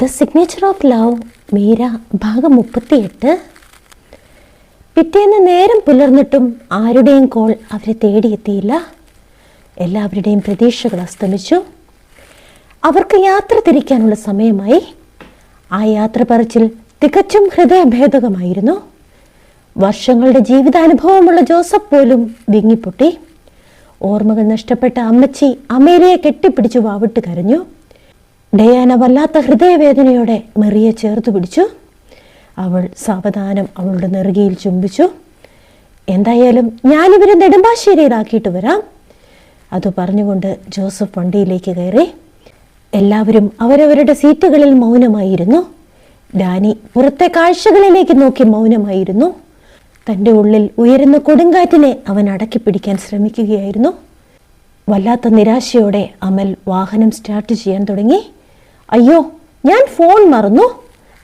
The signature of love Meera ഭാഗം 38. പിറ്റേന്ന് നേരം പുലർന്നിട്ടും ആരുടെയും കോൾ അവരെ തേടിയെത്തിയില്ല. എല്ലാവരുടെയും പ്രതീക്ഷകൾ അസ്തമിച്ചു. അവർക്ക് യാത്ര തിരിക്കാനുള്ള സമയമായി. ആ യാത്ര പറച്ചിൽ തികച്ചും ഹൃദയഭേദകമായിരുന്നു. വർഷങ്ങളുടെ ജീവിതാനുഭവമുള്ള ജോസഫ് പോലും വിങ്ങിപ്പൊട്ടി. ഓർമ്മകൾ നഷ്ടപ്പെട്ട അമ്മച്ചി അമേലിയെ കെട്ടിപ്പിടിച്ചു വാവിട്ട് കരഞ്ഞു. ഡയാന വല്ലാത്ത ഹൃദയവേദനയോടെ മെറിയെ ചേർത്ത് പിടിച്ചു. അവൾ സാവധാനം അവളുടെ നെറുകയിൽ ചുംബിച്ചു. എന്തായാലും ഞാനിവരെ നെടുമ്പാശ്ശേരിയിലാക്കിയിട്ട് വരാം. അത് പറഞ്ഞുകൊണ്ട് ജോസഫ് വണ്ടിയിലേക്ക് കയറി. എല്ലാവരും അവരവരുടെ സീറ്റുകളിൽ മൗനമായിരുന്നു. ഡാനി പുറത്തെ കാഴ്ചകളിലേക്ക് നോക്കി മൗനമായിരുന്നു. തൻ്റെ ഉള്ളിൽ ഉയരുന്ന കൊടുങ്കാറ്റിനെ അവൻ അടക്കി പിടിക്കാൻ ശ്രമിക്കുകയായിരുന്നു. വല്ലാത്ത നിരാശയോടെ അമൽ വാഹനം സ്റ്റാർട്ട് ചെയ്യാൻ തുടങ്ങി. അയ്യോ, ഞാൻ ഫോൺ മറന്നു.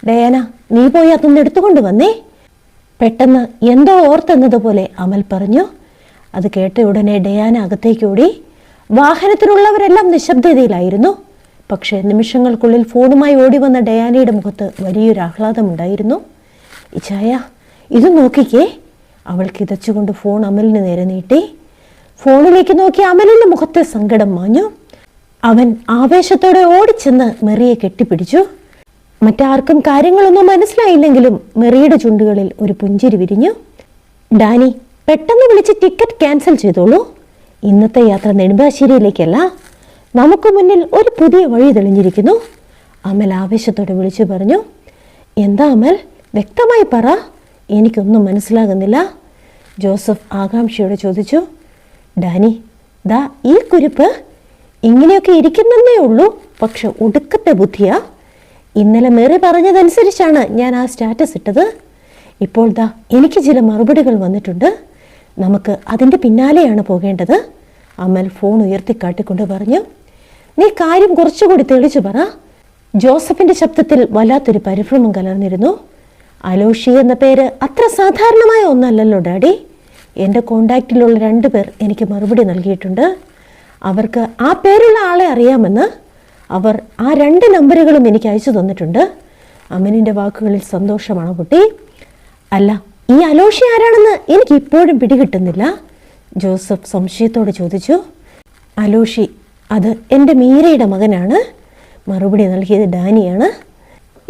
ഡയാന, നീ പോയി അതൊന്ന് എടുത്തുകൊണ്ട് വന്നേ. പെട്ടെന്ന് എന്തോ ഓർത്തെന്നതുപോലെ അമൽ പറഞ്ഞു. അത് കേട്ട ഉടനെ ഡയാന അകത്തേക്ക് ഓടി. വാഹനത്തിലുള്ളവരെല്ലാം നിശബ്ദതയിലായിരുന്നു. പക്ഷേ നിമിഷങ്ങൾക്കുള്ളിൽ ഫോണുമായി ഓടി വന്ന ഡയാനയുടെ മുഖത്ത് വലിയൊരു ആഹ്ലാദമുണ്ടായിരുന്നു. ഇച്ചായ, ഇത് നോക്കിക്കേ. അവൾ കിതച്ചുകൊണ്ട് ഫോൺ അമലിന് നേരെ നീട്ടി. ഫോണിലേക്ക് നോക്കി അമലിന്റെ മുഖത്തെ സങ്കടം മാഞ്ഞു. അവൻ ആവേശത്തോടെ ഓടിച്ചെന്ന് മെറിയെ കെട്ടിപ്പിടിച്ചു. മറ്റാർക്കും കാര്യങ്ങളൊന്നും മനസ്സിലായില്ലെങ്കിലും മെറിയുടെ ചുണ്ടുകളിൽ ഒരു പുഞ്ചിരി വിരിഞ്ഞു. ഡാനി, പെട്ടെന്ന് വിളിച്ച് ടിക്കറ്റ് ക്യാൻസൽ ചെയ്തോളൂ. ഇന്നത്തെ യാത്ര നെടുമ്പാശ്ശേരിയിലേക്കല്ല, നമുക്ക് മുന്നിൽ ഒരു പുതിയ വഴി തെളിഞ്ഞിരിക്കുന്നു. അമൽ ആവേശത്തോടെ വിളിച്ചു പറഞ്ഞു. എന്താ അമൽ, വ്യക്തമായി പറ, എനിക്കൊന്നും മനസ്സിലാകുന്നില്ല. ജോസഫ് ആകാംക്ഷയോടെ ചോദിച്ചു. ഡാനി, ദാ ഈ കുരിപ്പ് ഇങ്ങനെയൊക്കെ ഇരിക്കുന്നേ ഉള്ളൂ, പക്ഷെ ഒടുക്കത്തെ ബുദ്ധിയാ. ഇന്നലെ മെറി പറഞ്ഞതനുസരിച്ചാണ് ഞാൻ ആ സ്റ്റാറ്റസ് ഇട്ടത്. ഇപ്പോൾ ദാ എനിക്ക് ചില മറുപടികൾ വന്നിട്ടുണ്ട്. നമുക്ക് അതിൻ്റെ പിന്നാലെയാണ് പോകേണ്ടത്. അമൽ ഫോൺ ഉയർത്തിക്കാട്ടിക്കൊണ്ട് പറഞ്ഞു. നീ കാര്യം കുറച്ചുകൂടി തെളിച്ചു പറ. ജോസഫിന്റെ ശബ്ദത്തിൽ വല്ലാത്തൊരു പരിഭ്രമം കലർന്നിരുന്നു. അലോഷി എന്ന പേര് അത്ര സാധാരണമായ ഒന്നല്ലല്ലോ ഡാഡി. എൻ്റെ കോണ്ടാക്റ്റിലുള്ള 2 പേർ എനിക്ക് മറുപടി നൽകിയിട്ടുണ്ട്. അവർക്ക് ആ പേരുള്ള ആളെ അറിയാമെന്ന്. അവർ ആ 2 നമ്പറുകളും എനിക്ക് അയച്ചു തന്നിട്ടുണ്ട്. അമനിൻ്റെ വാക്കുകളിൽ സന്തോഷമാണ് പൊട്ടി. അല്ല, ഈ അലോഷി ആരാണെന്ന് എനിക്ക് ഇപ്പോഴും പിടികിട്ടുന്നില്ല. ജോസഫ് സംശയത്തോടെ ചോദിച്ചു. അലോഷി, അത് എൻ്റെ മീരയുടെ മകനാണ്. മറുപടി നൽകിയത് ഡാനിയാണ്.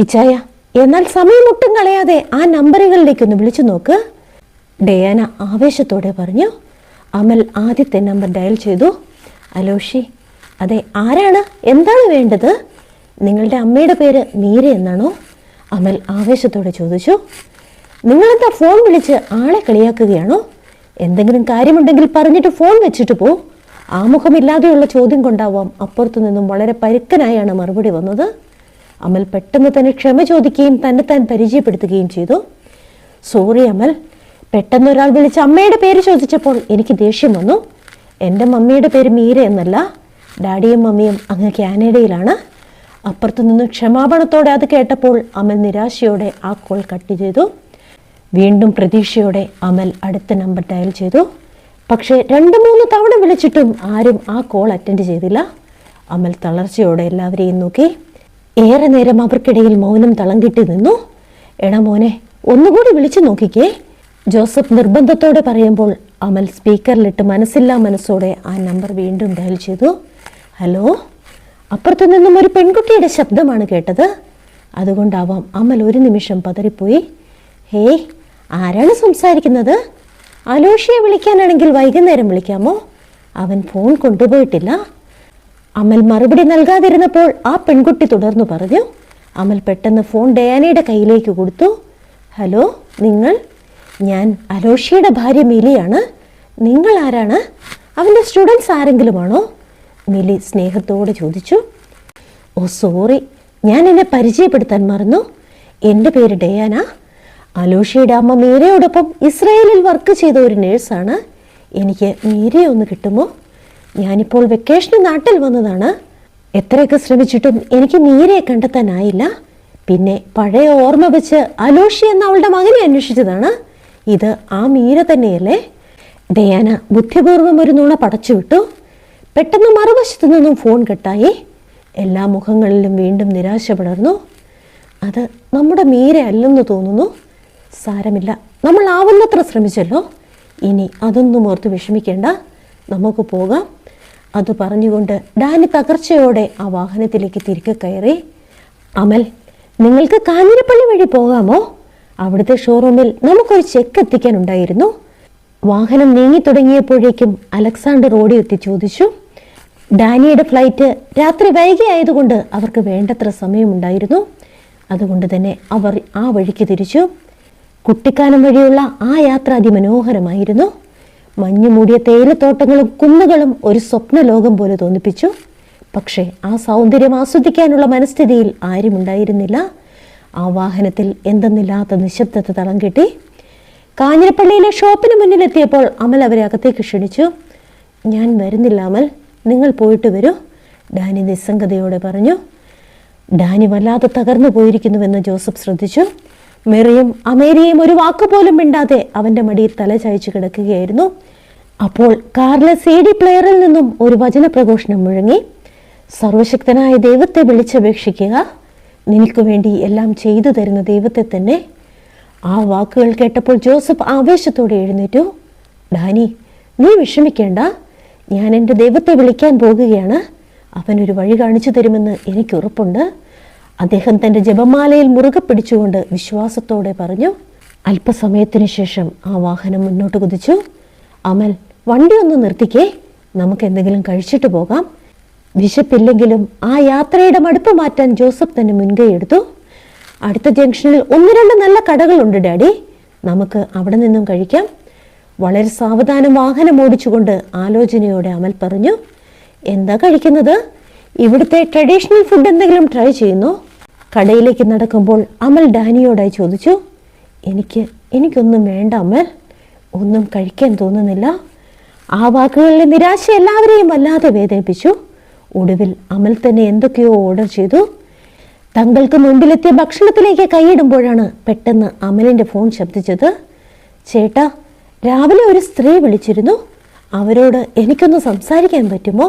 ഇച്ചായ, എന്നാൽ സമയമൊട്ടും കളയാതെ ആ നമ്പറുകളിലേക്കൊന്ന് വിളിച്ചു നോക്ക്. ഡയാന ആവേശത്തോടെ പറഞ്ഞു. അമൽ ആദ്യത്തെ നമ്പർ ഡയൽ ചെയ്തു. അലോഷി, അതെ, ആരാണ്, എന്താണ് വേണ്ടത്? നിങ്ങളുടെ അമ്മയുടെ പേര് മീര എന്നാണോ? അമൽ ആവേശത്തോടെ ചോദിച്ചു. നിങ്ങളെന്താ ഫോൺ വിളിച്ച് ആളെ കളിയാക്കുകയാണോ? എന്തെങ്കിലും കാര്യമുണ്ടെങ്കിൽ പറഞ്ഞിട്ട് ഫോൺ വെച്ചിട്ട് പോ. ആമുഖമില്ലാതെയുള്ള ചോദ്യം കൊണ്ടാവാം അപ്പുറത്തു നിന്നും വളരെ പരുക്കനായാണ് മറുപടി വന്നത്. അമൽ പെട്ടെന്ന് തന്നെ ക്ഷമ ചോദിക്കുകയും താൻ പരിചയപ്പെടുത്തുകയും ചെയ്തു. സോറി അമൽ, പെട്ടെന്ന് ഒരാൾ വിളിച്ച് അമ്മയുടെ പേര് ചോദിച്ചപ്പോൾ എനിക്ക് ദേഷ്യം വന്നു. എൻ്റെ മമ്മിയുടെ പേര് മീര എന്നല്ല. ഡാഡിയും മമ്മിയും അങ്ങ് കാനഡയിലാണ്. അപ്പുറത്തു നിന്ന് ക്ഷമാപണത്തോടെ അത് കേട്ടപ്പോൾ അമൽ നിരാശയോടെ ആ കോൾ കട്ട് ചെയ്തു. വീണ്ടും പ്രതീക്ഷയോടെ അമൽ അടുത്ത നമ്പർ ഡയൽ ചെയ്തു. പക്ഷേ 2-3 തവണ വിളിച്ചിട്ടും ആരും ആ കോൾ അറ്റൻഡ് ചെയ്തില്ല. അമൽ തളർച്ചയോടെ എല്ലാവരെയും നോക്കി. ഏറെ നേരം അവർക്കിടയിൽ മൗനം തളം കിട്ടി നിന്നു. എടാ മോനെ, ഒന്നുകൂടി വിളിച്ചു നോക്കിക്കേ. ജോസഫ് നിർബന്ധത്തോടെ പറയുമ്പോൾ അമൽ സ്പീക്കറിലിട്ട് മനസ്സില്ലാ മനസ്സോടെ ആ നമ്പർ വീണ്ടും ഡയൽ ചെയ്തു. ഹലോ. അപ്പുറത്തു നിന്നും ഒരു പെൺകുട്ടിയുടെ ശബ്ദമാണ് കേട്ടത്. അതുകൊണ്ടാവാം അമൽ ഒരു നിമിഷം പതറിപ്പോയി. ഹേയ്, ആരാണ് സംസാരിക്കുന്നത്? അലോഷിയെ വിളിക്കാനാണെങ്കിൽ വൈകുന്നേരം വിളിക്കാമോ? അവൻ ഫോൺ കൊണ്ടുപോയിട്ടില്ല. അമൽ മറുപടി നൽകാതിരുന്നപ്പോൾ ആ പെൺകുട്ടി തുടർന്നു പറഞ്ഞു. അമൽ പെട്ടെന്ന് ഫോൺ ഡയാനയുടെ കയ്യിലേക്ക് കൊടുത്തു. ഹലോ, ഞാൻ അലോഷിയുടെ ഭാര്യ മിലിയാണ്. നിങ്ങൾ ആരാണ്? അവൻ്റെ സ്റ്റുഡൻസ് ആരെങ്കിലുമാണോ? മിലി സ്നേഹത്തോടെ ചോദിച്ചു. ഓ സോറി, ഞാൻ എന്നെ പരിചയപ്പെടുത്താൻ മറന്നു. എൻ്റെ പേര് ഡയാന. അലോഷിയുടെ അമ്മ മീരയോടൊപ്പം ഇസ്രായേലിൽ വർക്ക് ചെയ്ത ഒരു നേഴ്സാണ്. എനിക്ക് മീരയെ ഒന്ന് കിട്ടുമോ? ഞാനിപ്പോൾ വെക്കേഷന് നാട്ടിൽ വന്നതാണ്. എത്രയൊക്കെ ശ്രമിച്ചിട്ടും എനിക്ക് മീരയെ കണ്ടെത്താനായില്ല. പിന്നെ പഴയ ഓർമ്മ വെച്ച് അലോഷി എന്ന അവളുടെ മകനെ അന്വേഷിച്ചതാണ്. ഇത് ആ മീര തന്നെയല്ലേ? ഡയാന ബുദ്ധിപൂർവ്വം ഒരു നുണ പടച്ചുവിട്ടു. പെട്ടെന്ന് മറുവശത്തു നിന്നും ഫോൺ കട്ടായി. എല്ലാ മുഖങ്ങളിലും വീണ്ടും നിരാശ പടർന്നു. അത് നമ്മുടെ മീര അല്ലെന്ന് തോന്നുന്നു. സാരമില്ല, നമ്മൾ ആവുന്നത്ര ശ്രമിച്ചല്ലോ, ഇനി അതൊന്നും ഓർത്ത് വിഷമിക്കേണ്ട, നമുക്ക് പോകാം. അത് പറഞ്ഞുകൊണ്ട് ഡാനി തകർച്ചയോടെ ആ വാഹനത്തിലേക്ക് തിരികെ കയറി. അമൽ, നിങ്ങൾക്ക് കാഞ്ഞിരപ്പള്ളി വഴി പോകാമോ? അവിടുത്തെ ഷോറൂമിൽ നമുക്കൊരു ചെക്ക് എത്തിക്കാനുണ്ടായിരുന്നു. വാഹനം നീങ്ങി തുടങ്ങിയപ്പോഴേക്കും അലക്സാണ്ടർ ഓടിയെത്തി ചോദിച്ചു. ഡാനിയുടെ ഫ്ലൈറ്റ് രാത്രി വൈകിയായതുകൊണ്ട് അവർക്ക് വേണ്ടത്ര സമയമുണ്ടായിരുന്നു. അതുകൊണ്ട് തന്നെ അവർ ആ വഴിക്ക് തിരിച്ചു. കുട്ടിക്കാനം വഴിയുള്ള ആ യാത്ര അതിമനോഹരമായിരുന്നു. മഞ്ഞു മൂടിയ തേയിലത്തോട്ടങ്ങളും കുന്നുകളും ഒരു സ്വപ്ന ലോകം പോലെ തോന്നിപ്പിച്ചു. പക്ഷേ ആ സൗന്ദര്യം ആസ്വദിക്കാനുള്ള മനസ്ഥിതിയിൽ ആരുമുണ്ടായിരുന്നില്ല. ആ വാഹനത്തിൽ എന്തെന്നില്ലാത്ത നിശബ്ദത തളം കെട്ടി. കാഞ്ഞിരപ്പള്ളിയിലെ ഷോപ്പിന് മുന്നിലെത്തിയപ്പോൾ അമൽ അവരെ അകത്തേക്ക് ക്ഷണിച്ചു. ഞാൻ വരുന്നില്ല അമൽ, നിങ്ങൾ പോയിട്ട് വരൂ, ഡാനി നിസ്സംഗതയോടെ പറഞ്ഞു. ഡാനി വല്ലാതെ തകർന്നു പോയിരിക്കുന്നുവെന്ന് ജോസഫ് ശ്രദ്ധിച്ചു. മെറിയും അമേരിയയും ഒരു വാക്കുപോലും മിണ്ടാതെ അവൻ്റെ മടിയിൽ തല ചായച്ചു കിടക്കുകയായിരുന്നു. അപ്പോൾ കാറിലെ CD പ്ലെയറിൽ നിന്നും ഒരു വചന പ്രഘോഷണം മുഴങ്ങി. സർവശക്തനായ ദൈവത്തെ വിളിച്ചപേക്ഷിക്കുക, നിനക്ക് വേണ്ടി എല്ലാം ചെയ്തു തരുന്ന ദൈവത്തെ തന്നെ. ആ വാക്കുകൾ കേട്ടപ്പോൾ ജോസഫ് ആവേശത്തോടെ എഴുന്നേറ്റു. ഡാനി, നീ വിഷമിക്കേണ്ട, ഞാൻ എൻ്റെ ദൈവത്തെ വിളിക്കാൻ പോകുകയാണ്. അവനൊരു വഴി കാണിച്ചു തരുമെന്ന് എനിക്ക് ഉറപ്പുണ്ട്. അദ്ദേഹം തൻ്റെ ജപമാലയിൽ മുറുകെ പിടിച്ചുകൊണ്ട് വിശ്വാസത്തോടെ പറഞ്ഞു. അല്പസമയത്തിന് ശേഷം ആ വാഹനം മുന്നോട്ട് കുതിച്ചു. അമൽ, വണ്ടി ഒന്ന് നിർത്തിക്കേ, നമുക്ക് എന്തെങ്കിലും കഴിച്ചിട്ട് പോകാം. വിശപ്പില്ലെങ്കിലും ആ യാത്രയുടെ മടുപ്പ് മാറ്റാൻ ജോസഫ് തന്നെ മുൻകൈ എടുത്തു. അടുത്ത ജംഗ്ഷനിൽ 1-2 നല്ല കടകളുണ്ട് ഡാഡി, നമുക്ക് അവിടെ നിന്നും കഴിക്കാം. വളരെ സാവധാനം വാഹനം ഓടിച്ചുകൊണ്ട് ആലോചനയോടെ അമൽ പറഞ്ഞു. എന്താ കഴിക്കുന്നത്? ഇവിടുത്തെ ട്രഡീഷണൽ ഫുഡ് എന്തെങ്കിലും ട്രൈ ചെയ്യുന്നോ? കടയിലേക്ക് നടക്കുമ്പോൾ അമൽ ഡാനിയോടായി ചോദിച്ചു. എനിക്കൊന്നും വേണ്ട അമൽ, ഒന്നും കഴിക്കാൻ തോന്നുന്നില്ല. ആ വാക്കുകളിലെ നിരാശ എല്ലാവരെയും വല്ലാതെ വേദനിപ്പിച്ചു. ഒടുവിൽ അമൽ തന്നെ എന്തൊക്കെയോ ഓർഡർ ചെയ്തു. തങ്ങൾക്ക് മുൻപിലെത്തിയ ഭക്ഷണത്തിലേക്ക് കൈയിടുമ്പോഴാണ് പെട്ടെന്ന് അമലിൻ്റെ ഫോൺ ശബ്ദിച്ചത്. ചേട്ടാ, രാവിലെ ഒരു സ്ത്രീ വിളിച്ചിരുന്നു, അവരോട് എനിക്കൊന്ന് സംസാരിക്കാൻ പറ്റുമോ?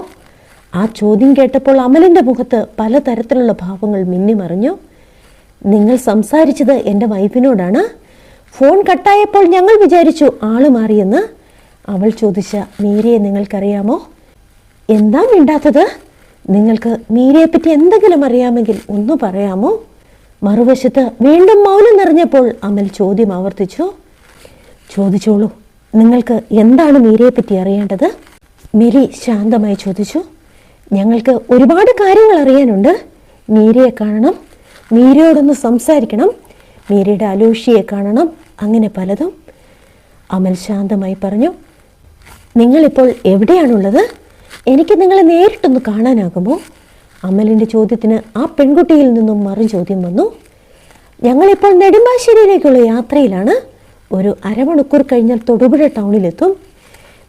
ആ ചോദ്യം കേട്ടപ്പോൾ അമലിൻ്റെ മുഖത്ത് പലതരത്തിലുള്ള ഭാവങ്ങൾ മിന്നിമറിഞ്ഞു. നിങ്ങൾ സംസാരിച്ചത് എൻ്റെ വൈഫിനോടാണ്. ഫോൺ കട്ടായപ്പോൾ ഞങ്ങൾ വിചാരിച്ചു ആള് മാറിയെന്ന്. അവൾ ചോദിച്ച മീരയെ നിങ്ങൾക്കറിയാമോ? എന്താ മിണ്ടാത്തത്? നിങ്ങൾക്ക് മീരയെപ്പറ്റി എന്തെങ്കിലും അറിയാമെങ്കിൽ ഒന്ന് പറയാമോ? മറുവശത്ത് വീണ്ടും മൗനം നിറഞ്ഞപ്പോൾ അമൽ ചോദ്യം ആവർത്തിച്ചു. ചോദിച്ചോളൂ, നിങ്ങൾക്ക് എന്താണ് മീരയെപ്പറ്റി അറിയേണ്ടത്? മിരി ശാന്തമായി ചോദിച്ചു. ഞങ്ങൾക്ക് ഒരുപാട് കാര്യങ്ങൾ അറിയാനുണ്ട്. മീരയെ കാണണം, മീരയോടൊന്ന് സംസാരിക്കണം, മീരയുടെ അലോഷിയെ കാണണം, അങ്ങനെ പലതും. അമൽ ശാന്തമായി പറഞ്ഞു. നിങ്ങളിപ്പോൾ എവിടെയാണുള്ളത്? എനിക്ക് നിങ്ങളെ നേരിട്ടൊന്ന് കാണാനാകുമോ? അമലിൻ്റെ ചോദ്യത്തിന് ആ പെൺകുട്ടിയിൽ നിന്നും മറു ചോദ്യം വന്നു. ഞങ്ങളിപ്പോൾ നെടുമ്പാശ്ശേരിയിലേക്കുള്ള യാത്രയിലാണ്. ഒരു അരമണിക്കൂർ കഴിഞ്ഞാൽ തൊടുപുഴ ടൗണിലെത്തും.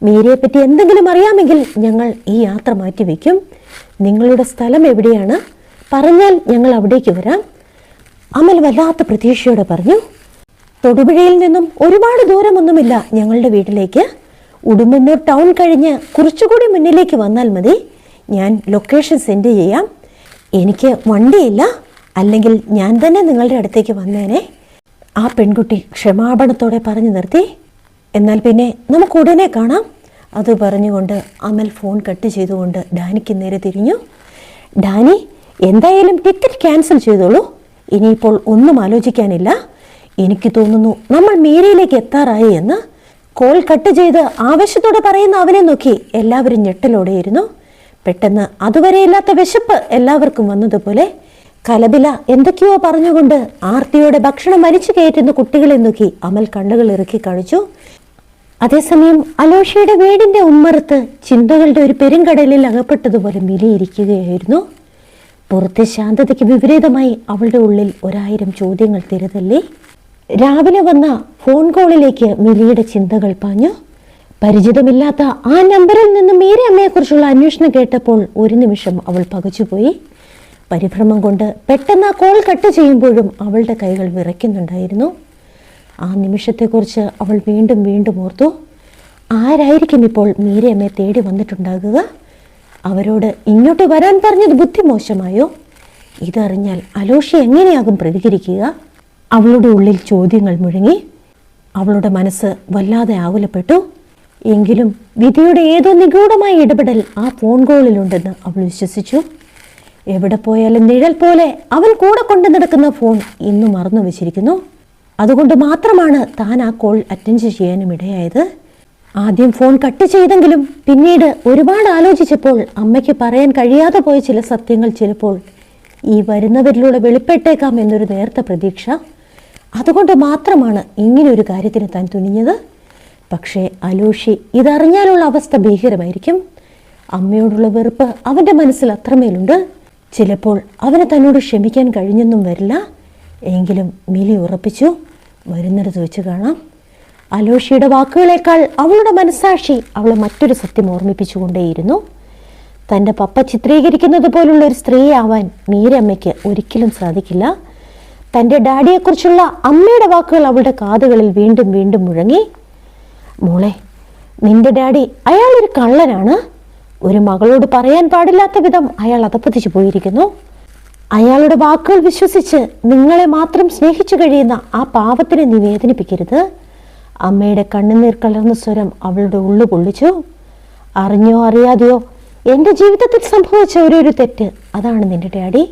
മീരയെപ്പറ്റി എന്തെങ്കിലും അറിയാമെങ്കിൽ ഞങ്ങൾ ഈ യാത്ര മാറ്റിവെക്കും. നിങ്ങളുടെ സ്ഥലം എവിടെയാണ്? പറഞ്ഞാൽ ഞങ്ങൾ അവിടേക്ക് വരാം. അമൽ വല്ലാത്ത പ്രതീക്ഷയോടെ പറഞ്ഞു. തൊടുപുഴയിൽ നിന്നും ഒരുപാട് ദൂരമൊന്നുമില്ല ഞങ്ങളുടെ വീട്ടിലേക്ക്. ഉടുമ്പന്നൂർ ടൗൺ കഴിഞ്ഞ് കുറച്ചുകൂടി മുന്നിലേക്ക് വന്നാൽ മതി. ഞാൻ ലൊക്കേഷൻ സെൻഡ് ചെയ്യാം. എനിക്ക് വണ്ടിയില്ല, അല്ലെങ്കിൽ ഞാൻ തന്നെ നിങ്ങളുടെ അടുത്തേക്ക് വന്നേനെ. ആ പെൺകുട്ടി ക്ഷമാപണത്തോടെ പറഞ്ഞു നിർത്തി. എന്നാൽ പിന്നെ നമുക്ക് ഉടനെ കാണാം. അത് പറഞ്ഞുകൊണ്ട് അമൽ ഫോൺ കട്ട് ചെയ്തുകൊണ്ട് ഡാനിക്ക് നേരെ തിരിഞ്ഞു. ഡാനി, എന്തായാലും ടിക്കറ്റ് ക്യാൻസൽ ചെയ്തോളൂ. ഇനിയിപ്പോൾ ഒന്നും ആലോചിക്കാനില്ല. എനിക്ക് തോന്നുന്നു നമ്മൾ മീരയിലേക്ക് എത്താറായി എന്ന്. കോൾ കട്ട് ചെയ്ത് ആവേശത്തോടെ പറയുന്ന അവനെ നോക്കി എല്ലാവരും ഞെട്ടലോടെയിരുന്നു. പെട്ടെന്ന് അതുവരെയില്ലാത്ത വിശപ്പ് എല്ലാവർക്കും വന്നതുപോലെ. കലബില എന്തൊക്കെയോ പറഞ്ഞുകൊണ്ട് ആർത്തിയോടെ ഭക്ഷണം വലിച്ചു കയറ്റുന്ന കുട്ടികളെ നോക്കി അമൽ കണ്ണുകൾ ഇറക്കി കാണിച്ചു. അതേസമയം അലോഷയുടെ വീടിന്റെ ഉമ്മറത്ത് ചിന്തകളുടെ ഒരു പെരുങ്കടലിൽ അകപ്പെട്ടതുപോലെ മിലിയിരിക്കുകയായിരുന്നു. പുറത്തെ ശാന്തതയ്ക്ക് വിപരീതമായി അവളുടെ ഉള്ളിൽ 1000 ചോദ്യങ്ങൾ തിരതള്ളി. രാവിലെ വന്ന ഫോൺ കോളിലേക്ക് മിലിയുടെ ചിന്തകൾ പാഞ്ഞു. പരിചിതമില്ലാത്ത ആ നമ്പറിൽ നിന്ന് മീര അമ്മയെക്കുറിച്ചുള്ള അന്വേഷണം കേട്ടപ്പോൾ ഒരു നിമിഷം അവൾ പകച്ചുപോയി. പരിഭ്രമം കൊണ്ട് പെട്ടെന്ന് ആ കോൾ കട്ട് ചെയ്യുമ്പോഴും അവളുടെ കൈകൾ വിറയ്ക്കുന്നുണ്ടായിരുന്നു. ആ നിമിഷത്തെക്കുറിച്ച് അവൾ വീണ്ടും വീണ്ടും ഓർത്തു. ആരായിരിക്കും ഇപ്പോൾ മീരയമ്മയെ തേടി വന്നിട്ടുണ്ടാകുക? അവരോട് ഇങ്ങോട്ട് വരാൻ പറഞ്ഞത് ബുദ്ധിമോശമായോ? ഇതറിഞ്ഞാൽ അലോഷി എങ്ങനെയാകും പ്രതികരിക്കുക? അവളുടെ ഉള്ളിൽ ചോദ്യങ്ങൾ മുഴങ്ങി. അവളുടെ മനസ്സ് വല്ലാതെ ആകുലപ്പെട്ടു. എങ്കിലും വിധിയുടെ ഏതോ നിഗൂഢമായ ഇടപെടൽ ആ ഫോൺ കോളിലുണ്ടെന്ന് അവൾ വിശ്വസിച്ചു. എവിടെ പോയാലും നിഴൽ പോലെ അവൻ കൂടെ കൊണ്ടു നടക്കുന്ന ഫോൺ ഇന്നും മറന്നു വെച്ചിരിക്കുന്നു. അതുകൊണ്ട് മാത്രമാണ് താൻ ആ കോൾ അറ്റൻഡ് ചെയ്യാനും ഇടയായത്. ആദ്യം ഫോൺ കട്ട് ചെയ്തെങ്കിലും പിന്നീട് ഒരുപാട് ആലോചിച്ചപ്പോൾ അമ്മയ്ക്ക് പറയാൻ കഴിയാതെ പോയ ചില സത്യങ്ങൾ ചിലപ്പോൾ ഈ വരുന്നവരിലൂടെ വെളിപ്പെട്ടേക്കാം എന്നൊരു നേർത്ത പ്രതീക്ഷ. അതുകൊണ്ട് മാത്രമാണ് ഇങ്ങനെയൊരു കാര്യത്തിന് താൻ തുനിഞ്ഞത്. പക്ഷേ അലോഷി ഇതറിഞ്ഞാലുള്ള അവസ്ഥ ഭീകരമായിരിക്കും. അമ്മയോടുള്ള വെറുപ്പ് അവൻ്റെ മനസ്സിൽ അത്രമേലുണ്ട്. ചിലപ്പോൾ അവന് തന്നോട് ക്ഷമിക്കാൻ കഴിഞ്ഞെന്നും വരില്ല. എങ്കിലും മിലി ഉറപ്പിച്ചു, വരുന്നിടത്ത് വെച്ച് കാണാം. അലോഷിയുടെ വാക്കുകളേക്കാൾ അവളുടെ മനസ്സാക്ഷി അവളെ മറ്റൊരു സത്യം ഓർമ്മിപ്പിച്ചുകൊണ്ടേയിരുന്നു. തൻ്റെ പപ്പ ചിത്രീകരിക്കുന്നത് പോലുള്ള ഒരു സ്ത്രീയാവാൻ മീരമ്മയ്ക്ക് ഒരിക്കലും സാധിക്കില്ല. തൻ്റെ ഡാഡിയെക്കുറിച്ചുള്ള അമ്മയുടെ വാക്കുകൾ അവളുടെ കാതുകളിൽ വീണ്ടും വീണ്ടും മുഴങ്ങി. മോളെ, നിന്റെ ഡാഡി അയാളൊരു കള്ളനാണ്. ഒരു മകളോട് പറയാൻ പാടില്ലാത്ത വിധം അയാൾ അധപ്പതിച്ചു പോയിരിക്കുന്നു. അയാളുടെ വാക്കുകൾ വിശ്വസിച്ച് നിങ്ങളെ മാത്രം സ്നേഹിച്ചു കഴിയുന്ന ആ പാവത്തിനെ നീ വേദനിപ്പിക്കരുത്. അമ്മയുടെ കണ്ണുനീർ കലർന്ന സ്വരം അവളുടെ ഉള്ളു പൊള്ളിച്ചു. അറിഞ്ഞോ അറിയാതെയോ എൻ്റെ ജീവിതത്തിൽ സംഭവിച്ച ഒരു തെറ്റ്, അതാണ് നിന്റെ ഡാഡി.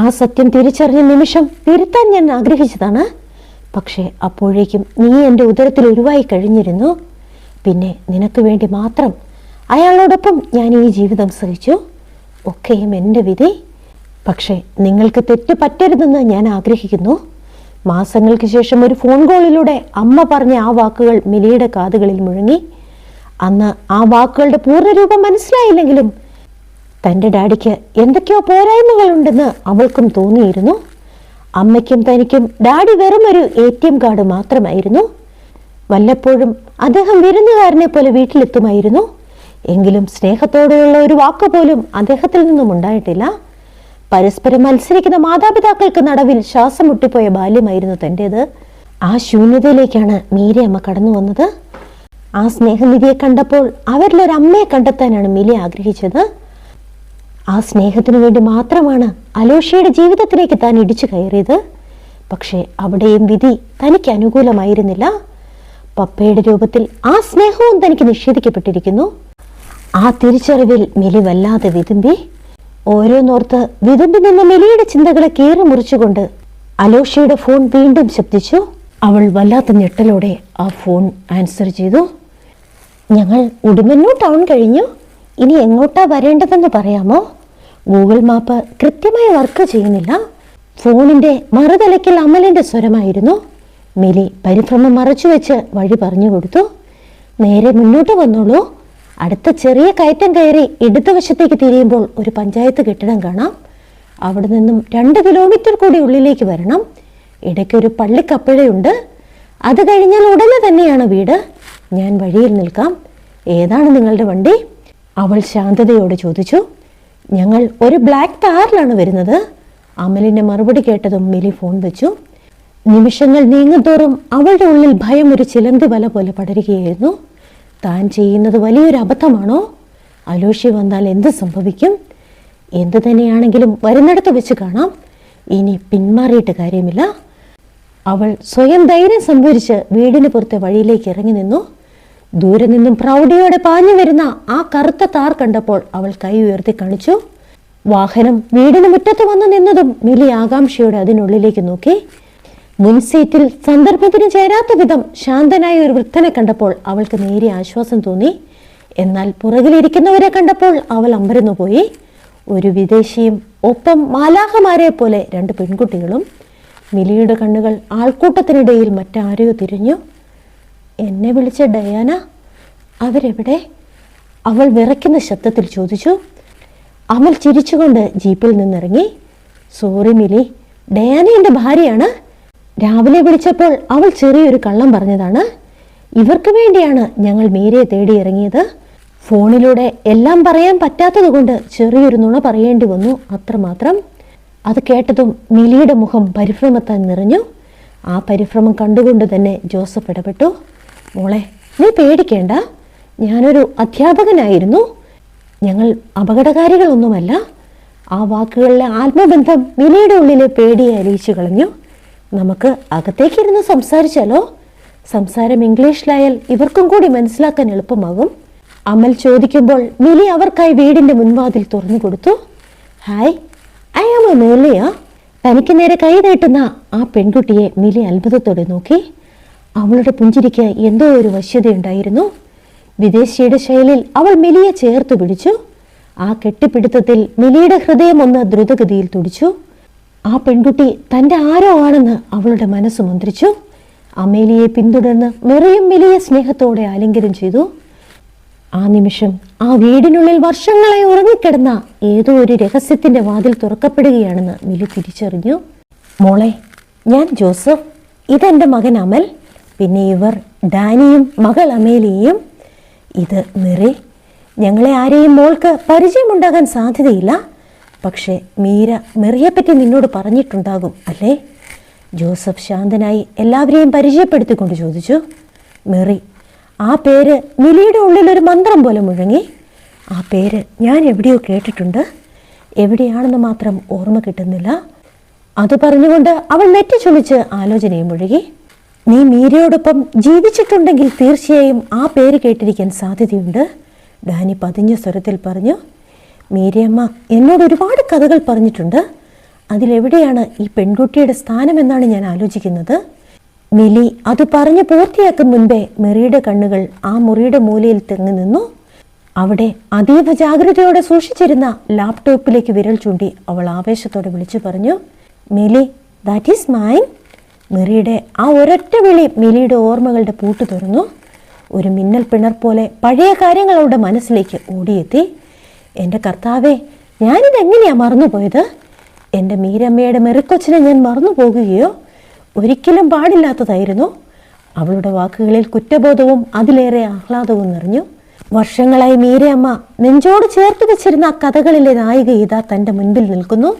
ആ സത്യം തിരിച്ചറിഞ്ഞ നിമിഷം തിരുത്താൻ ഞാൻ ആഗ്രഹിച്ചതാണ്. പക്ഷേ അപ്പോഴേക്കും നീ എൻ്റെ ഉദരത്തിൽ ഉരുവായി കഴിഞ്ഞിരുന്നു. പിന്നെ നിനക്ക് വേണ്ടി മാത്രം അയാളോടൊപ്പം ഞാൻ ഈ ജീവിതം സഹിച്ചു. ഒക്കെയും എൻ്റെ വിധി. പക്ഷേ നിങ്ങൾക്ക് തെറ്റ് പറ്റരുതെന്ന് ഞാൻ ആഗ്രഹിക്കുന്നു. മാസങ്ങൾക്ക് ശേഷം ഒരു ഫോൺ കോളിലൂടെ അമ്മ പറഞ്ഞ ആ വാക്കുകൾ മിലിയുടെ കാതുകളിൽ മുഴങ്ങി. അന്ന് ആ വാക്കുകളുടെ പൂർണ്ണരൂപം മനസ്സിലായില്ലെങ്കിലും തൻ്റെ ഡാഡിക്ക് എന്തൊക്കെയോ പോരായ്മകളുണ്ടെന്ന് അവൾക്കും തോന്നിയിരുന്നു. അമ്മയ്ക്കും തനിക്കും ഡാഡി വെറും ഒരു ATM കാർഡ് മാത്രമായിരുന്നു. വല്ലപ്പോഴും അദ്ദേഹം വിരുന്നുകാരനെ പോലെ വീട്ടിലെത്തുമായിരുന്നു. എങ്കിലും സ്നേഹത്തോടെയുള്ള ഒരു വാക്ക് പോലും അദ്ദേഹത്തിൽ നിന്നും ഉണ്ടായിട്ടില്ല. പരസ്പരം മത്സരിക്കുന്ന മാതാപിതാക്കൾക്ക് നടുവിൽ ശ്വാസം മുട്ടിപ്പോയ ബാല്യമായിരുന്നു തൻ്റേത്. ആ ശൂന്യതയിലേക്കാണ് മീരയമ്മ കടന്നു വന്നത്. ആ സ്നേഹനിധിയെ കണ്ടപ്പോൾ അവരിലൊരമ്മയെ കണ്ടെത്താനാണ് മിലി ആഗ്രഹിച്ചത്. ആ സ്നേഹത്തിനു വേണ്ടി മാത്രമാണ് അലോഷിയുടെ ജീവിതത്തിലേക്ക് താൻ ഇടിച്ചു കയറിയത്. പക്ഷേ അവിടെയും വിധി തനിക്ക് അനുകൂലമായിരുന്നില്ല. പപ്പയുടെ രൂപത്തിൽ ആ സ്നേഹവും തനിക്ക് നിഷേധിക്കപ്പെട്ടിരിക്കുന്നു. ആ തിരിച്ചറിവിൽ മിലി വല്ലാതെ വിതുമ്പി. ഓരോന്നോർത്ത് വിതുമ്പി നിന്ന മിലിയുടെ ചിന്തകളെ കീറി മുറിച്ചുകൊണ്ട് അലോഷിയുടെ ഫോൺ വീണ്ടും ശബ്ദിച്ചു. അവൾ വല്ലാത്ത ഞെട്ടലോടെ ആ ഫോൺ ആൻസർ ചെയ്തു. ഞങ്ങൾ ഉടുമ്പന്നൂർ ടൗൺ കഴിഞ്ഞു. ഇനി എങ്ങോട്ടാ വരേണ്ടതെന്ന് പറയാമോ? ഗൂഗിൾ മാപ്പ് കൃത്യമായി വർക്ക് ചെയ്യുന്നില്ല. ഫോണിന്റെ മറുതലയ്ക്കൽ അമലിന്റെ സ്വരമായിരുന്നു. മിലി പരിഭ്രമം മറച്ചുവെച്ച് വഴി പറഞ്ഞു കൊടുത്തു. നേരെ മുന്നോട്ട് വന്നോളൂ. അടുത്ത ചെറിയ കയറ്റം കയറി ഇടതുവശത്തേക്ക് തിരിയുമ്പോൾ ഒരു പഞ്ചായത്ത് കെട്ടിടം കാണാം. അവിടെ നിന്നും 2 കിലോമീറ്റർ കൂടി ഉള്ളിലേക്ക് വരണം. ഇടയ്ക്കൊരു പള്ളിക്കപ്പഴയുണ്ട്. അത് കഴിഞ്ഞാൽ ഉടനെ തന്നെയാണ് വീട്. ഞാൻ വഴിയിൽ നിൽക്കാം. ഏതാണ് നിങ്ങളുടെ വണ്ടി? അവൾ ശാന്തതയോടെ ചോദിച്ചു. ഞങ്ങൾ ഒരു ബ്ലാക്ക് കാറിലാണ് വരുന്നത്. അമലിന്റെ മറുപടി കേട്ടതും മിലി ഫോൺ വെച്ചു. നിമിഷങ്ങൾ നീങ്ങുന്തോറും അവളുടെ ഉള്ളിൽ ഭയം ഒരു ചിലന്തി വല പോലെ പടരുകയായിരുന്നു. താൻ ചെയ്യുന്നത് വലിയൊരു അബദ്ധമാണോ? അലോഷി വന്നാൽ എന്ത് സംഭവിക്കും? എന്തു തന്നെയാണെങ്കിലും വരുന്നിടത്ത് വെച്ച് കാണാം. ഇനി പിന്മാറിയിട്ട് കാര്യമില്ല. അവൾ സ്വയം ധൈര്യം സംഭരിച്ച് വീടിന് പുറത്തെ വഴിയിലേക്ക് ഇറങ്ങി നിന്നു. ദൂരെ നിന്നും പ്രൗഢിയോടെ പാഞ്ഞു വരുന്ന ആ കറുത്ത താർ കണ്ടപ്പോൾ അവൾ കൈ ഉയർത്തി കാണിച്ചു. വാഹനം വീടിന് മുറ്റത്ത് വന്നു നിന്നതും മിലി ആകാംക്ഷയോടെ അതിനുള്ളിലേക്ക് നോക്കി. മുൻസീറ്റിൽ സന്ദർഭത്തിന് ചേരാത്ത വിധം ശാന്തനായ ഒരു വൃദ്ധനെ കണ്ടപ്പോൾ അവൾക്ക് നേരിയ ആശ്വാസം തോന്നി. എന്നാൽ പുറകിലിരിക്കുന്നവരെ കണ്ടപ്പോൾ അവൾ അമ്പരന്നുപോയി. ഒരു വിദേശിയും ഒപ്പം മാലാഖമാരെ പോലെ 2 പെൺകുട്ടികളും. മിലിയുടെ കണ്ണുകൾ ആൾക്കൂട്ടത്തിനിടയിൽ മറ്റാരെയോ തിരിഞ്ഞു. എന്നെ വിളിച്ച ഡയാന, അവരെവിടെ? അവൾ വിറയ്ക്കുന്ന ശബ്ദത്തിൽ ചോദിച്ചു. അമൽ ചിരിച്ചുകൊണ്ട് ജീപ്പിൽ നിന്നിറങ്ങി. സോറി മിലി, ഡയാന എൻ്റെ ഭാര്യയാണ്. രാവിലെ വിളിച്ചപ്പോൾ അവൾ ചെറിയൊരു കള്ളം പറഞ്ഞതാണ്. ഇവർക്ക് വേണ്ടിയാണ് ഞങ്ങൾ മീരയെ തേടി ഇറങ്ങിയത്. ഫോണിലൂടെ എല്ലാം പറയാൻ പറ്റാത്തത് കൊണ്ട് ചെറിയൊരു നുണ പറയേണ്ടി വന്നു, അത്രമാത്രം. അത് കേട്ടതും മിലിയുടെ മുഖം പരിഭ്രമത്താൽ നിറഞ്ഞു. ആ പരിഭ്രമം കണ്ടുകൊണ്ട് തന്നെ ജോസഫ് ഇടപെട്ടു. മോളെ, നീ പേടിക്കേണ്ട. ഞാനൊരു അധ്യാപകനായിരുന്നു. ഞങ്ങൾ അപകടകാരികളൊന്നുമല്ല. ആ വാക്കുകളിലെ ആത്മബന്ധം മിലിയുടെ ഉള്ളിലെ പേടിയെ അലിയിച്ചു കളഞ്ഞു. നമുക്ക് അകത്തേക്കിരുന്ന് സംസാരിച്ചാലോ? സംസാരം ഇംഗ്ലീഷിലായാൽ ഇവർക്കും കൂടി മനസ്സിലാക്കാൻ എളുപ്പമാകും. അമൽ ചോദിക്കുമ്പോൾ മിലി അവർക്കായി വീടിന്റെ മുൻവാതിൽ തുറന്നു കൊടുത്തു. Hi, I am Amelia. തനിക്ക് നേരെ കൈ നീട്ടുന്ന ആ പെൺകുട്ടിയെ മിലി അത്ഭുതത്തോടെ നോക്കി. അവളുടെ പുഞ്ചിരിക്ക് എന്തോ ഒരു വശ്യതയുണ്ടായിരുന്നു. വിദേശിയുടെ ശൈലിയിൽ അവൾ മിലിയെ ചേർത്തു പിടിച്ചു. ആ കെട്ടിപ്പിടുത്തത്തിൽ മിലിയുടെ ഹൃദയം ഒന്ന് ദ്രുതഗതിയിൽ തുടിച്ചു. ആ പെൺകുട്ടി തൻ്റെ ആരോ ആണെന്ന് അവളുടെ മനസ്സ് മന്ത്രിച്ചു. അമേലിയെ പിന്തുടർന്ന് മെറിയും മിലിയെ സ്നേഹത്തോടെ ആലിംഗനം ചെയ്തു. ആ നിമിഷം ആ വീടിനുള്ളിൽ വർഷങ്ങളായി ഉറങ്ങിക്കിടന്ന ഏതോ ഒരു രഹസ്യത്തിന്റെ വാതിൽ തുറക്കപ്പെടുകയാണെന്ന് മിലി തിരിച്ചറിഞ്ഞു. മോളെ, ഞാൻ ജോസഫ്, ഇതെന്റെ മകൻ അമൽ, പിന്നെ ഇവർ ഡാനിയും മകൾ അമേലിയയും. ഇത് മെറി. ഞങ്ങളെ ആരെയും മോൾക്ക് പരിചയമുണ്ടാകാൻ സാധ്യതയില്ല. പക്ഷേ മീര മെറിയെപ്പറ്റി നിന്നോട് പറഞ്ഞിട്ടുണ്ടാകും അല്ലേ? ജോസഫ് ശാന്തനായി എല്ലാവരെയും പരിചയപ്പെടുത്തിക്കൊണ്ട് ചോദിച്ചു. മെറി. ആ പേര് മിലിയുടെ ഉള്ളിൽ ഒരു മന്ത്രം പോലെ മുഴങ്ങി. ആ പേര് ഞാൻ എവിടെയോ കേട്ടിട്ടുണ്ട്, എവിടെയാണെന്ന് മാത്രം ഓർമ്മ കിട്ടുന്നില്ല. അത് പറഞ്ഞുകൊണ്ട് അവൾ നെറ്റിച്ചൊളിച്ച് ആലോചനയും മുഴുകി. നീ മീരയോടൊപ്പം ജീവിച്ചിട്ടുണ്ടെങ്കിൽ തീർച്ചയായും ആ പേര് കേട്ടിരിക്കാൻ സാധ്യതയുണ്ട്, ഡാനി പതിഞ്ഞ സ്വരത്തിൽ പറഞ്ഞു. മീരയമ്മ എന്നോട് ഒരുപാട് കഥകൾ പറഞ്ഞിട്ടുണ്ട്. അതിലെവിടെയാണ് ഈ പെൺകുട്ടിയുടെ സ്ഥാനമെന്നാണ് ഞാൻ ആലോചിക്കുന്നത്. മിലി അത് പറഞ്ഞ് പൂർത്തിയാക്കും മുൻപേ മെറിയുടെ കണ്ണുകൾ ആ മുറിയുടെ മൂലയിൽ തെങ്ങി നിന്നു. അവിടെ അതീവ ജാഗ്രതയോടെ സൂക്ഷിച്ചിരുന്ന ലാപ്ടോപ്പിലേക്ക് വിരൽ ചൂണ്ടി അവൾ ആവേശത്തോടെ വിളിച്ചു പറഞ്ഞു, മിലി, ദാറ്റ് ഈസ് മൈൻ. മെറിയുടെ ആ ഒരൊറ്റ വിളി മിലിയുടെ ഓർമ്മകളുടെ പൂട്ട് തുറന്നു. ഒരു മിന്നൽ പിണർ പോലെ പഴയ കാര്യങ്ങൾ അവളുടെ മനസ്സിലേക്ക് ഓടിയെത്തി. എൻ്റെ കർത്താവേ, ഞാനിതെങ്ങനെയാണ് മറന്നുപോയത്? എൻ്റെ മീരമ്മയുടെ മെറിക്കൊച്ചിനെ ഞാൻ മറന്നു പോകുകയോ? ഒരിക്കലും പാടില്ലാത്തതായിരുന്നു. അവളുടെ വാക്കുകളിൽ കുറ്റബോധവും അതിലേറെ ആഹ്ലാദവും നിറഞ്ഞു. വർഷങ്ങളായി മീരയമ്മ നെഞ്ചോട് ചേർത്ത് വെച്ചിരുന്ന ആ കഥകളിലെ നായിക ഇതാ തൻ്റെ മുൻപിൽ നിൽക്കുന്നു.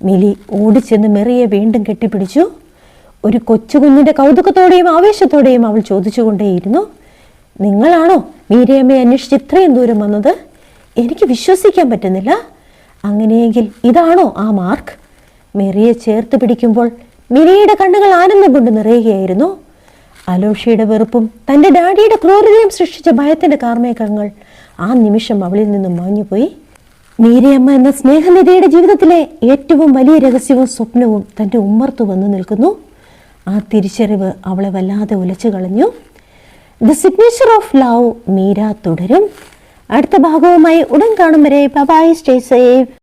മിലി ഓടിച്ചെന്ന് മെറിയെ വീണ്ടും കെട്ടിപ്പിടിച്ചു. ഒരു കൊച്ചുകുഞ്ഞിൻ്റെ കൗതുകത്തോടെയും ആവേശത്തോടെയും അവൾ ചോദിച്ചുകൊണ്ടേയിരുന്നു, നിങ്ങളാണോ മീരയമ്മയെ അന്വേഷിച്ച് ഇത്രയും ദൂരം വന്നത്? എനിക്ക് വിശ്വസിക്കാൻ പറ്റുന്നില്ല. അങ്ങനെയെങ്കിൽ ഇതാണോ ആ മാർക്ക്? മെറിയെ ചേർത്ത് പിടിക്കുമ്പോൾ മിലിയുടെ കണ്ണുകൾ ആനന്ദം കൊണ്ട് നിറയുകയായിരുന്നു. അലോഷിയുടെ വെറുപ്പും തൻ്റെ ഡാഡിയുടെ ക്രൂരതയും സൃഷ്ടിച്ച ഭയത്തിൻ്റെ കാർമേഘങ്ങൾ ആ നിമിഷം അവളിൽ നിന്നും മാഞ്ഞുപോയി. മീരയമ്മ എന്ന സ്നേഹനിധിയുടെ ജീവിതത്തിലെ ഏറ്റവും വലിയ രഹസ്യവും സ്വപ്നവും തൻ്റെ ഉമ്മർത്തു വന്നു നിൽക്കുന്നു. ആ തിരിച്ചറിവ് അവളെ വല്ലാതെ ഉലച്ചു കളഞ്ഞു. The signature of love Meera തുടരും. അടുത്ത ഭാഗവുമായി ഉടൻ കാണും വരെ ബൈ, സ്റ്റേ സേഫ്.